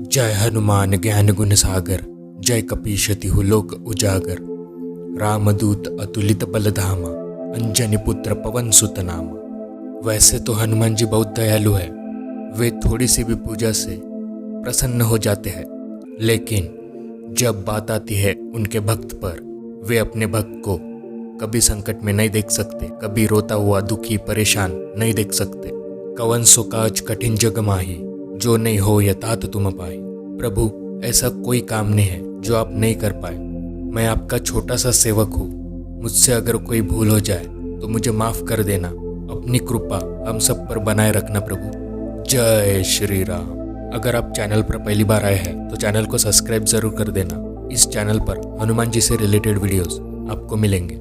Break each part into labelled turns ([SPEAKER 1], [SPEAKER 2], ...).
[SPEAKER 1] जय हनुमान ज्ञान गुण सागर, जय कपीशति लोक उजागर। रामदूत अतुलित बलधामा, अंजनी पुत्र पवन सुत नामा। वैसे तो हनुमान जी बहुत दयालु है, वे थोड़ी सी भी पूजा से प्रसन्न हो जाते हैं, लेकिन जब बात आती है उनके भक्त पर, वे अपने भक्त को कभी संकट में नहीं देख सकते, कभी रोता हुआ दुखी परेशान नहीं देख सकते। कवन सो काज कठिन जग माही, जो नहीं हो यतात तुम पाए। प्रभु, ऐसा कोई काम नहीं है जो आप नहीं कर पाए। मैं आपका छोटा सा सेवक हूँ, मुझसे अगर कोई भूल हो जाए तो मुझे माफ़ कर देना। अपनी कृपा हम सब पर बनाए रखना प्रभु। जय श्री राम। अगर आप चैनल पर पहली बार आए हैं तो चैनल को सब्सक्राइब ज़रूर कर देना। इस चैनल पर हनुमान जी से रिलेटेड वीडियोस आपको मिलेंगे।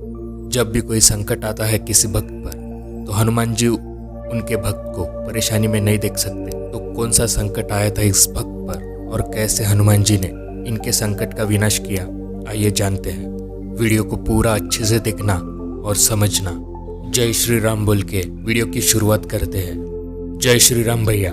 [SPEAKER 1] जब भी कोई संकट आता है किसी भक्त पर, तो हनुमान जी उनके भक्त को परेशानी में नहीं देख सकते। तो कौन सा संकट आया था इस भक्त पर और कैसे हनुमान जी ने इनके संकट का विनाश किया, आइए जानते हैं। वीडियो को पूरा अच्छे से देखना और समझना। जय श्री राम बोल के वीडियो की शुरुआत करते हैं। जय श्री राम भैया,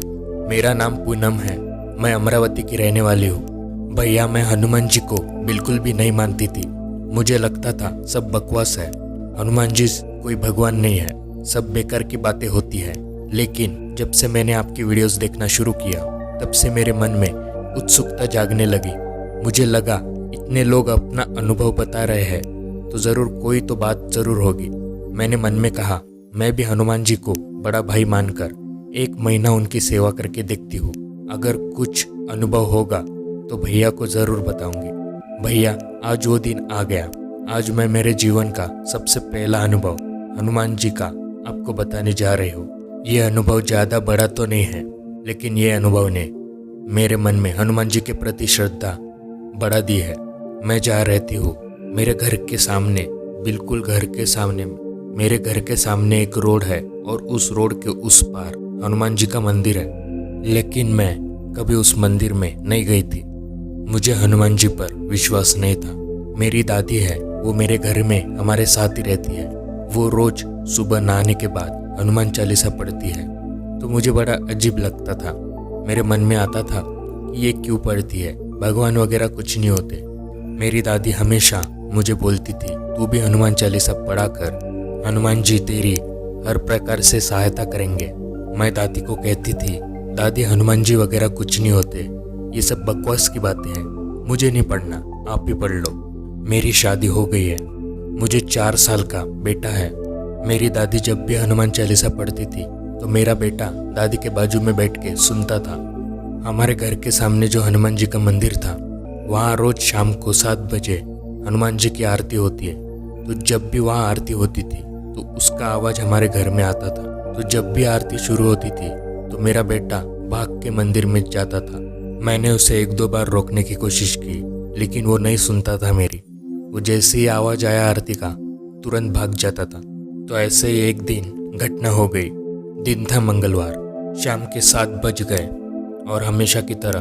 [SPEAKER 1] मेरा नाम पूनम है, मैं अमरावती की रहने वाली हूँ। भैया, मैं हनुमान जी को बिल्कुल भी नहीं मानती थी। मुझे लगता था सब बकवास है, हनुमान जी कोई भगवान नहीं है, सब बेकार की बातें होती है। लेकिन जब से मैंने आपकी वीडियोस देखना शुरू किया, तब से मेरे मन में उत्सुकता जागने लगी। मुझे लगा इतने लोग अपना अनुभव बता रहे हैं तो ज़रूर कोई तो बात ज़रूर होगी। मैंने मन में कहा, मैं भी हनुमान जी को बड़ा भाई मानकर 1 महीना उनकी सेवा करके देखती हूँ। अगर कुछ अनुभव होगा तो भैया को ज़रूर बताऊंगी। भैया, आज वो दिन आ गया। आज मैं मेरे जीवन का सबसे पहला अनुभव हनुमान जी का आपको बताने जा रही हूँ। ये अनुभव ज़्यादा बड़ा तो नहीं है, लेकिन ये अनुभव ने मेरे मन में हनुमान जी के प्रति श्रद्धा बढ़ा दी है। मैं जा रहती हूँ मेरे घर के सामने, बिल्कुल घर के सामने, मेरे घर के सामने एक रोड है और उस रोड के उस पार हनुमान जी का मंदिर है। लेकिन मैं कभी उस मंदिर में नहीं गई थी। मुझे हनुमान जी पर विश्वास नहीं था। मेरी दादी है, वो मेरे घर में हमारे साथ ही रहती है। वो रोज सुबह नहाने के बाद हनुमान चालीसा पढ़ती है, तो मुझे बड़ा अजीब लगता था। मेरे मन में आता था कि ये क्यों पढ़ती है, भगवान वगैरह कुछ नहीं होते। मेरी दादी हमेशा मुझे बोलती थी, तू भी हनुमान चालीसा पढ़ा कर, हनुमान जी तेरी हर प्रकार से सहायता करेंगे। मैं दादी को कहती थी, दादी हनुमान जी वगैरह कुछ नहीं होते, ये सब बकवास की बातें हैं, मुझे नहीं पढ़ना, आप ही पढ़ लो। मेरी शादी हो गई है, मुझे 4 साल का बेटा है। मेरी दादी जब भी हनुमान चालीसा पढ़ती थी तो मेरा बेटा दादी के बाजू में बैठ के सुनता था। हमारे घर के सामने जो हनुमान जी का मंदिर था, वहाँ रोज शाम को 7 बजे हनुमान जी की आरती होती है। तो जब भी वहाँ आरती होती थी तो उसका आवाज़ हमारे घर में आता था। तो जब भी आरती शुरू होती थी तो मेरा बेटा भाग के मंदिर में जाता था। मैंने उसे 1-2 बार रोकने की कोशिश की, लेकिन वो नहीं सुनता था मेरी। वो जैसे ही आवाज़ आया आरती का, तुरंत भाग जाता था। तो ऐसे ही एक दिन घटना हो गई। दिन था मंगलवार, शाम के 7 बज गए और हमेशा की तरह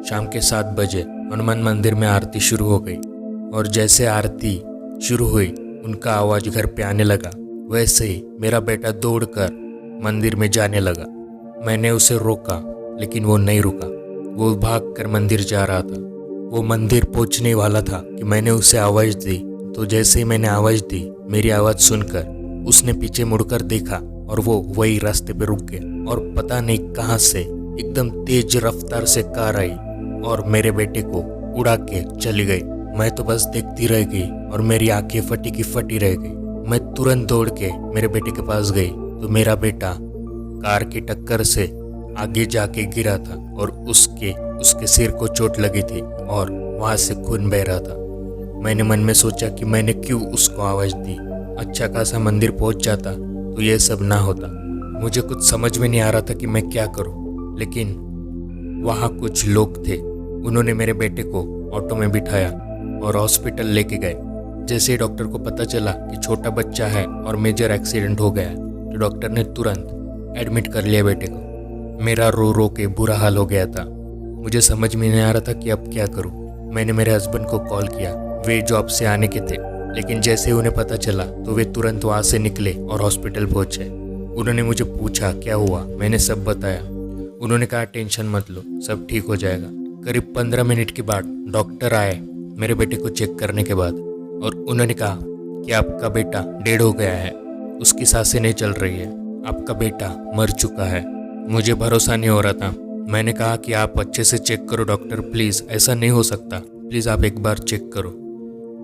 [SPEAKER 1] शाम के 7 बजे हनुमान मंदिर में आरती शुरू हो गई। और जैसे आरती शुरू हुई, उनका आवाज़ घर पे आने लगा। वैसे ही मेरा बेटा दौड़कर मंदिर में जाने लगा। मैंने उसे रोका, लेकिन वो नहीं रुका। वो भागकर मंदिर जा रहा था। वो मंदिर पहुंचने वाला था कि मैंने उसे आवाज़ दी। तो जैसे ही मैंने आवाज़ दी, मेरी आवाज़ सुनकर उसने पीछे मुड़कर देखा और वो वही रास्ते पे रुक गया। और पता नहीं कहाँ से एकदम तेज रफ्तार से कार आई और मेरे बेटे को उड़ा के चली गई। मैं तो बस देखती रह गई और मेरी आंखें फटी की फटी रह गई। मैं तुरंत दौड़ के मेरे बेटे के पास गई तो मेरा बेटा कार की टक्कर से आगे जाके गिरा था और उसके सिर को चोट लगी थी और वहाँ से खून बह रहा था। मैंने मन में सोचा कि मैंने क्यों उसको आवाज़ दी। अच्छा खासा मंदिर पहुँच जाता तो ये सब ना होता। मुझे कुछ समझ में नहीं आ रहा था कि मैं क्या करूँ। लेकिन वहाँ कुछ लोग थे, उन्होंने मेरे बेटे को ऑटो में बिठाया और हॉस्पिटल लेके गए। जैसे ही डॉक्टर को पता चला कि छोटा बच्चा है और मेजर एक्सीडेंट हो गया, तो डॉक्टर ने तुरंत एडमिट कर लिया बेटे को। मेरा रो रो के बुरा हाल हो गया था। मुझे समझ में नहीं आ रहा था कि अब क्या करूँ। मैंने मेरे हस्बैंड को कॉल किया, वे जॉब से आने के थे, लेकिन जैसे ही उन्हें पता चला तो वे तुरंत वहाँ से निकले और हॉस्पिटल पहुँचे। उन्होंने मुझे पूछा क्या हुआ, मैंने सब बताया। उन्होंने कहा टेंशन मत लो, सब ठीक हो जाएगा। करीब 15 मिनट के बाद डॉक्टर आए मेरे बेटे को चेक करने के बाद, और उन्होंने कहा कि आपका बेटा डेड हो गया है, उसकी सांसें नहीं चल रही है, आपका बेटा मर चुका है। मुझे भरोसा नहीं हो रहा था। मैंने कहा कि आप अच्छे से चेक करो डॉक्टर, प्लीज़, ऐसा नहीं हो सकता, प्लीज़ आप एक बार चेक करो।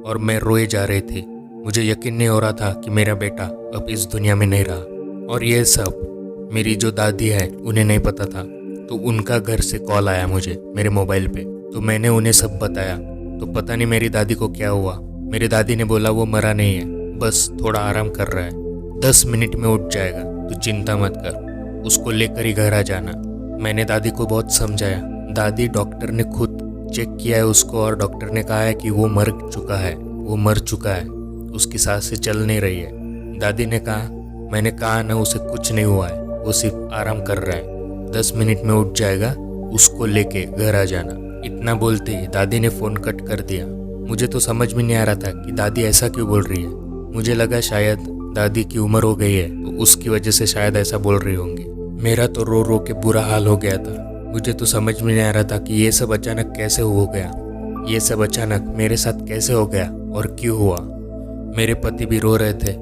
[SPEAKER 1] और मैं रोए जा रही थी। मुझे यकीन नहीं हो रहा था कि मेरा बेटा अब इस दुनिया में नहीं रहा। और ये सब मेरी जो दादी है उन्हें नहीं पता था, तो उनका घर से कॉल आया मुझे मेरे मोबाइल पे, तो मैंने उन्हें सब बताया। तो पता नहीं मेरी दादी को क्या हुआ। मेरी दादी ने बोला वो मरा नहीं है, बस थोड़ा आराम कर रहा है, 10 मिनट में उठ जाएगा, तू चिंता मत कर, उसको लेकर ही घर आ जाना। मैंने दादी को बहुत समझाया। दादी, डॉक्टर ने खुद चेक किया है उसको और डॉक्टर ने कहा है कि वो मर चुका है, वो मर चुका है, उसकी सांसें चल नहीं रही है। दादी ने कहा, मैंने कहा ना उसे कुछ नहीं हुआ है, वो सिर्फ आराम कर रहा है, 10 मिनट में उठ जाएगा, उसको लेके घर आ जाना। इतना बोलते ही दादी ने फ़ोन कट कर दिया। मुझे तो समझ में नहीं आ रहा था कि दादी ऐसा क्यों बोल रही है। मुझे लगा शायद दादी की उम्र हो गई है तो उसकी वजह से शायद ऐसा बोल रही होंगी। मेरा तो रो रो के बुरा हाल हो गया था। मुझे तो समझ में नहीं आ रहा था कि ये सब अचानक कैसे हो गया, ये सब अचानक मेरे साथ कैसे हो गया और क्यों हुआ। मेरे पति भी रो रहे थे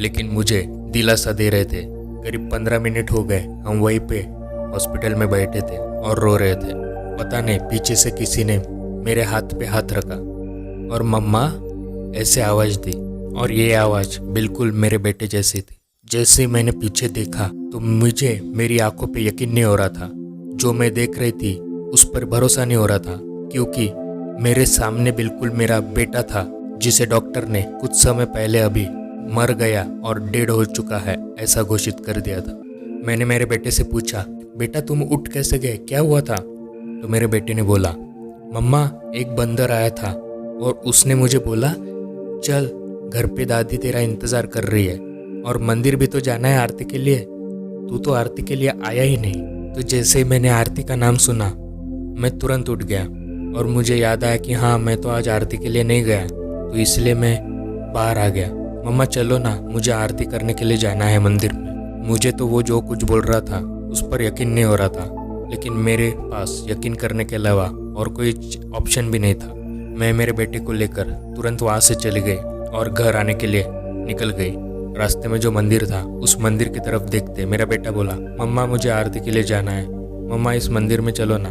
[SPEAKER 1] लेकिन मुझे दिलासा दे रहे थे। करीब 15 मिनट हो गए हम वहीं पे हॉस्पिटल में बैठे थे और रो रहे थे। पता नहीं पीछे से किसी ने मेरे हाथ पे हाथ रखा और मम्मा ऐसे आवाज़ दी, और ये आवाज़ बिल्कुल मेरे बेटे जैसी थी। जैसे ही मैंने पीछे देखा तो मुझे मेरी आंखों पे यकीन नहीं हो रहा था। जो मैं देख रही थी उस पर भरोसा नहीं हो रहा था, क्योंकि मेरे सामने बिल्कुल मेरा बेटा था जिसे डॉक्टर ने कुछ समय पहले अभी मर गया और डेड हो चुका है ऐसा घोषित कर दिया था। मैंने मेरे बेटे से पूछा, बेटा तुम उठ कैसे गए, क्या हुआ था? तो मेरे बेटे ने बोला, मम्मा एक बंदर आया था और उसने मुझे बोला चल घर पे दादी तेरा इंतज़ार कर रही है और मंदिर भी तो जाना है आरती के लिए, तू तो आरती के लिए आया ही नहीं। तो जैसे ही मैंने आरती का नाम सुना मैं तुरंत उठ गया और मुझे याद आया कि हाँ मैं तो आज आरती के लिए नहीं गया, तो इसलिए मैं बाहर आ गया। मम्मा चलो ना, मुझे आरती करने के लिए जाना है मंदिर में। मुझे तो वो जो कुछ बोल रहा था उस पर यकीन नहीं हो रहा था, लेकिन मेरे पास यकीन करने के अलावा और कोई ऑप्शन भी नहीं था। मैं मेरे बेटे को लेकर तुरंत वहाँ से चली गई और घर आने के लिए निकल गई। रास्ते में जो मंदिर था उस मंदिर की तरफ देखते मेरा बेटा बोला, मम्मा मुझे आरती के लिए जाना है, मम्मा इस मंदिर में चलो ना।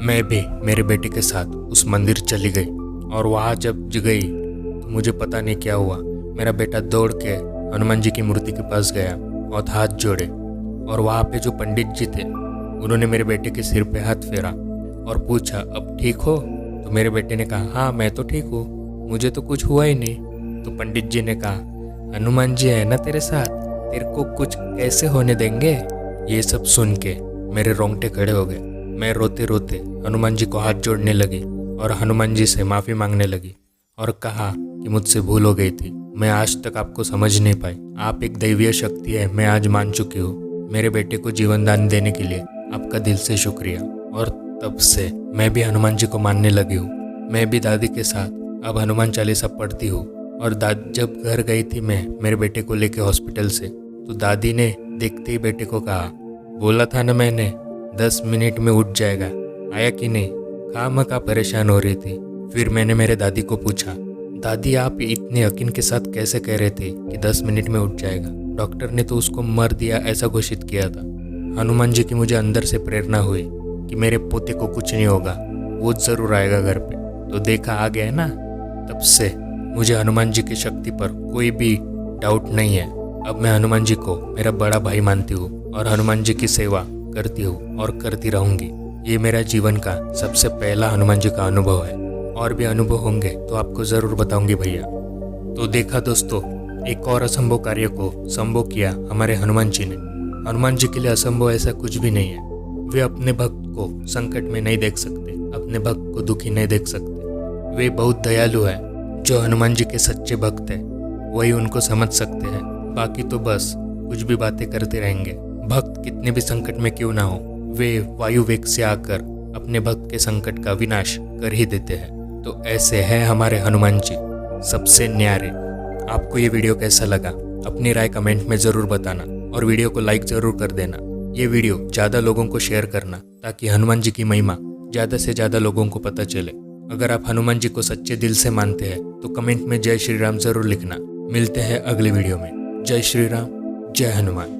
[SPEAKER 1] मैं भी मेरे बेटे के साथ उस मंदिर चली गई और वहाँ जब गई तो मुझे पता नहीं क्या हुआ। मेरा बेटा दौड़ के हनुमान जी की मूर्ति के पास गया और हाथ जोड़े, और वहाँ पे जो पंडित जी थे उन्होंने मेरे बेटे के सिर पे हाथ फेरा और पूछा, अब ठीक हो? तो मेरे बेटे ने कहा, हाँ मैं तो ठीक हूँ, मुझे तो कुछ हुआ ही नहीं। तो पंडित जी ने कहा, हनुमान जी है ना तेरे साथ, तेरे को कुछ कैसे होने देंगे? ये सब सुन के मेरे रोंगटे खड़े हो गए। मैं रोते रोते हनुमान जी को हाथ जोड़ने लगी और हनुमान जी से माफ़ी मांगने लगी और कहा कि मुझसे भूल हो गई थी, मैं आज तक आपको समझ नहीं पाई, आप एक दैवीय शक्ति है, मैं आज मान चुकी हूँ। मेरे बेटे को जीवन दान देने के लिए आपका दिल से शुक्रिया। और तब से मैं भी हनुमान जी को मानने लगी हूँ। मैं भी दादी के साथ अब हनुमान चालीसा पढ़ती हूँ। और जब घर गई थी मैं मेरे बेटे को लेके हॉस्पिटल से, तो दादी ने देखते ही बेटे को कहा, बोला था ना मैंने 10 मिनट में उठ जाएगा, आया कि नहीं? खामखा परेशान हो रही थी। फिर मैंने मेरे दादी को पूछा, दादी आप इतने यकीन के साथ कैसे कह रहे थे कि 10 मिनट में उठ जाएगा? डॉक्टर ने तो उसको मर दिया ऐसा घोषित किया था। हनुमान जी की मुझे अंदर से प्रेरणा हुई कि मेरे पोते को कुछ नहीं होगा, वो ज़रूर आएगा घर पे। तो देखा आ गया ना, तब से मुझे हनुमान जी की शक्ति पर कोई भी डाउट नहीं है। अब मैं हनुमान जी को मेरा बड़ा भाई मानती हूँ और हनुमान जी की सेवा करती हूँ और करती रहूँगी। ये मेरा जीवन का सबसे पहला हनुमान जी का अनुभव है। और भी अनुभव होंगे तो आपको ज़रूर बताऊंगी भैया। तो देखा दोस्तों, एक और असंभव कार्य को संभव किया हमारे हनुमान जी ने। हनुमान जी के लिए असंभव ऐसा कुछ भी नहीं है। वे अपने भक्त को संकट में नहीं देख सकते, अपने भक्त को दुखी नहीं देख सकते। वे बहुत दयालु है। जो हनुमान जी के सच्चे भक्त हैं वही उनको समझ सकते हैं, बाकी तो बस कुछ भी बातें करते रहेंगे। भक्त कितने भी संकट में क्यों ना हो, वे वायु वेग से आकर अपने भक्त के संकट का विनाश कर ही देते हैं। तो ऐसे हैं हमारे हनुमान जी, सबसे न्यारे। आपको ये वीडियो कैसा लगा अपनी राय कमेंट में ज़रूर बताना और वीडियो को लाइक ज़रूर कर देना। ये वीडियो ज़्यादा लोगों को शेयर करना ताकि हनुमान जी की महिमा ज़्यादा से ज़्यादा लोगों को पता चले। अगर आप हनुमान जी को सच्चे दिल से मानते हैं तो कमेंट में जय श्री राम ज़रूर लिखना। मिलते हैं अगली वीडियो में। जय श्री राम, जय हनुमान।